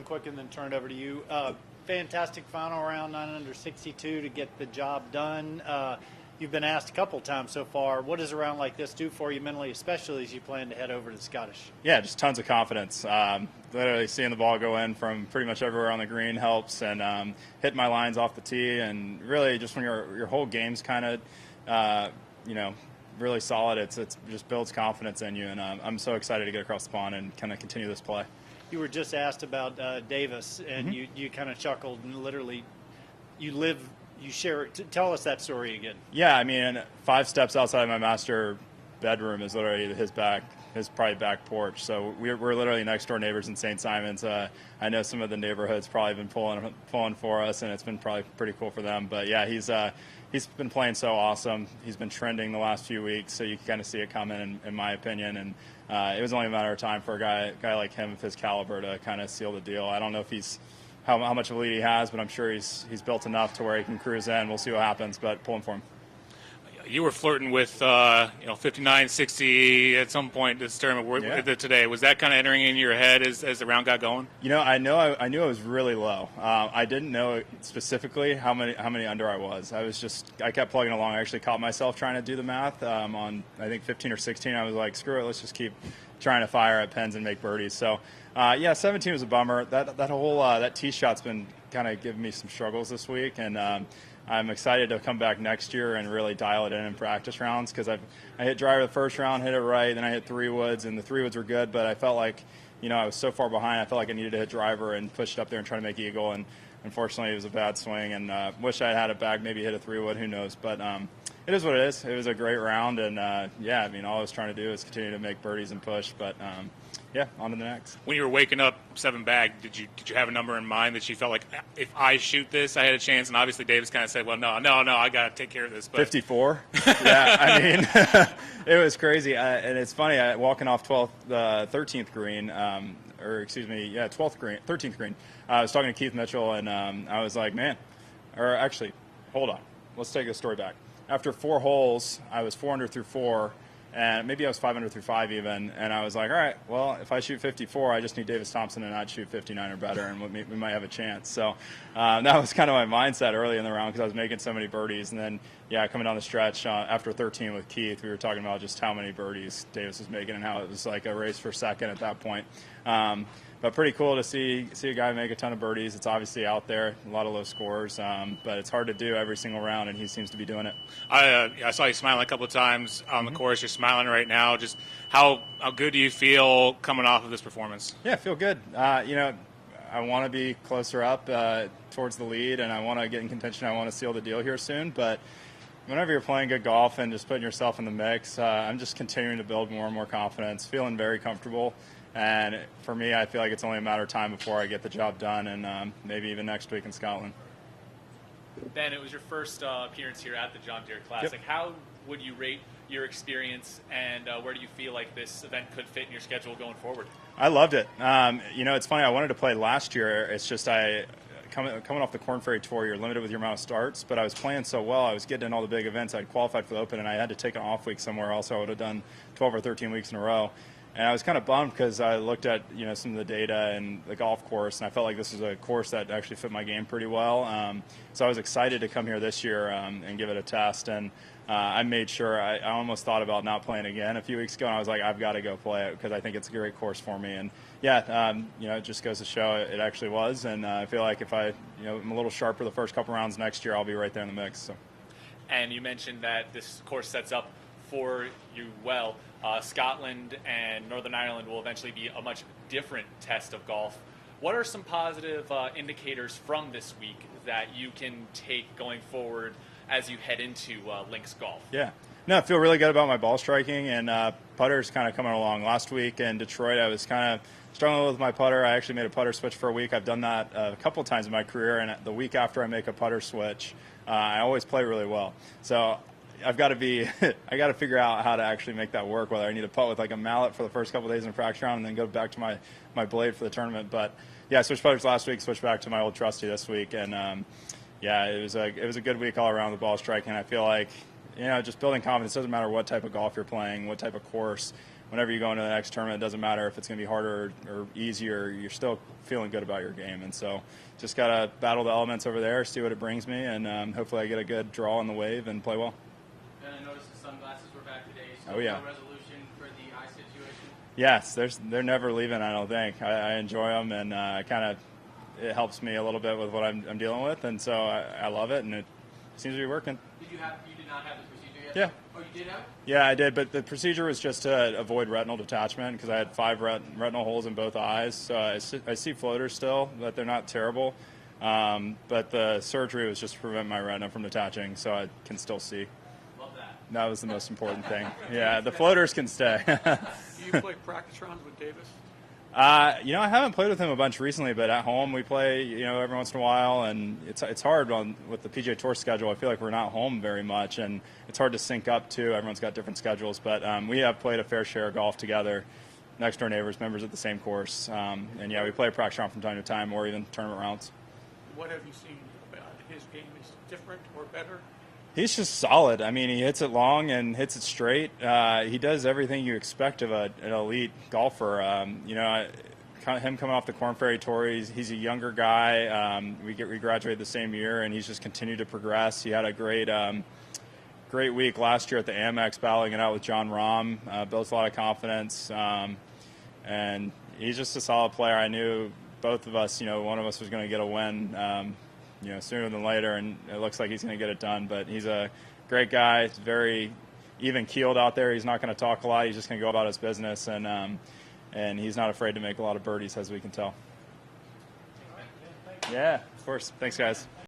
quick and then turn it over to you. Fantastic final round, 9 under 62 to get the job done. You've been asked a couple times so far, what does a round like this do for you mentally, especially as you plan to head over to the Scottish? Yeah, just tons of confidence. Literally seeing the ball go in from pretty much everywhere on the green helps, and hitting my lines off the tee, and really just when your whole game's kind of, really solid, it just builds confidence in you, and I'm so excited to get across the pond and kind of continue this play. You were just asked about Davis, and you kind of chuckled, and literally you share it. Tell us that story again. Yeah, I mean, 5 steps outside my master bedroom is literally his probably back porch. So we're literally next door neighbors in St. Simons. I know some of the neighborhoods probably been pulling for us, and it's been probably pretty cool for them. But yeah, he's been playing so awesome. He's been trending the last few weeks, so you can kind of see it coming, in my opinion. And it was only a matter of time for a guy like him of his caliber to kind of seal the deal. I don't know if he's how much of a lead he has, but I'm sure he's built enough to where he can cruise in. We'll see what happens, but pulling for him. You were flirting with 59, 60 at some point this tournament today. Was that kind of entering in your head as the round got going? I knew it was really low. I didn't know specifically how many under I was. I kept plugging along. I actually caught myself trying to do the math on I think 15 or 16. I was like, screw it, let's just keep trying to fire at pins and make birdies. So 17 was a bummer. That whole that tee shot's been kind of giving me some struggles this week, and I'm excited to come back next year and really dial it in practice rounds, because I hit driver the first round, hit it right, then I hit 3 woods, and the 3 woods were good, but I felt like I was so far behind. I felt like I needed to hit driver and push it up there and try to make eagle, and unfortunately it was a bad swing, and wish I had it back, maybe hit a 3 wood, who knows, but it is what it is. It was a great round, and all I was trying to do is continue to make birdies and push, but on to the next. When you were waking up 7 bag, did you have a number in mind that you felt like, if I shoot this, I had a chance? And obviously Davis kind of said, well, no, I got to take care of this. But 54. Yeah, I mean, it was crazy. And it's funny, walking off 13th green, 13th green. I was talking to Keith Mitchell, and I was like, hold on. Let's take this story back. After 4 holes, I was 4 under through 4. And maybe I was 5 under through 5 even, and I was like, all right, well, if I shoot 54, I just need Davis Thompson to not shoot 59 or better, and we might have a chance. So that was kind of my mindset early in the round, because I was making so many birdies. And then, coming down the stretch after 13 with Keith, we were talking about just how many birdies Davis was making and how it was like a race for second at that point. But pretty cool to see a guy make a ton of birdies. It's obviously out there, a lot of low scores, but it's hard to do every single round, and he seems to be doing it. I saw you smiling a couple of times on the course. You're smiling right now. Just how good do you feel coming off of this performance? Yeah, I feel good. I want to be closer up towards the lead, and I want to get in contention. I want to seal the deal here soon, but whenever you're playing good golf and just putting yourself in the mix, I'm just continuing to build more and more confidence, feeling very comfortable. And for me, I feel like it's only a matter of time before I get the job done, and maybe even next week in Scotland. Ben, it was your first appearance here at the John Deere Classic. Yep. How would you rate your experience, and where do you feel like this event could fit in your schedule going forward? I loved it. It's funny. I wanted to play last year. It's just coming off the Korn Ferry Tour, you're limited with your amount of starts, but I was playing so well. I was getting in all the big events. I'd qualified for the Open, and I had to take an off week somewhere else. I would have done 12 or 13 weeks in a row. And I was kind of bummed, because I looked at some of the data and the golf course, and I felt like this was a course that actually fit my game pretty well. So I was excited to come here this year and give it a test. And I made sure I almost thought about not playing again a few weeks ago, and I was like, I've got to go play it, because I think it's a great course for me. And it just goes to show it actually was. And I feel like if I'm a little sharper the first couple rounds next year, I'll be right there in the mix. So. And you mentioned that this course sets up for you well. Scotland and Northern Ireland will eventually be a much different test of golf. What are some positive indicators from this week that you can take going forward as you head into links golf? Yeah. No, I feel really good about my ball striking, and putter's kind of coming along. Last week in Detroit, I was kind of struggling with my putter. I actually made a putter switch for a week. I've done that a couple of times in my career, and the week after I make a putter switch, I always play really well. So I got to figure out how to actually make that work, whether I need to putt with like a mallet for the first couple of days in practice round and then go back to my blade for the tournament. But I switched putters last week, switched back to my old trusty this week, and it was a good week all around the ball striking. I feel like just building confidence. Doesn't matter what type of golf you're playing, what type of course. whenever you go into the next tournament, it doesn't matter if it's going to be harder or easier, you're still feeling good about your game. And so just got to battle the elements over there, see what it brings me, and hopefully I get a good draw on the wave and play well. And I noticed the sunglasses were back today. So Oh, yeah. no resolution for the eye situation? Yes, they're never leaving, I don't think. I enjoy them, and it helps me a little bit with what I'm dealing with, and so I love it, and it seems to be working. You did not have the procedure yet? Yeah. Oh, you did have it? Yeah, I did, but the procedure was just to avoid retinal detachment because I had 5 retinal holes in both eyes. So I see floaters still, but they're not terrible. But the surgery was just to prevent my retina from detaching, so I can still see. Love that. That was the most important thing. Yeah, the floaters can stay. Do you play practice rounds with Davis? I haven't played with him a bunch recently, but at home we play, every once in a while, and it's hard with the PGA Tour schedule. I feel like we're not home very much, and it's hard to sync up too. Everyone's got different schedules, but we have played a fair share of golf together, next door neighbors, members at the same course, and yeah, we play a practice round from time to time, or even tournament rounds. What have you seen about his game? Is different or better? He's just solid. I mean, he hits it long and hits it straight. He does everything you expect of an elite golfer. Him coming off the Korn Ferry Tour, he's a younger guy. We graduated the same year, and he's just continued to progress. He had a great week last year at the Amex, battling it out with John Rahm. Builds a lot of confidence, and he's just a solid player. I knew both of us, one of us was going to get a win. Sooner than later, and it looks like he's going to get it done. But he's a great guy. He's very even-keeled out there. He's not going to talk a lot. He's just going to go about his business, and he's not afraid to make a lot of birdies, as we can tell. Yeah, of course. Thanks, guys.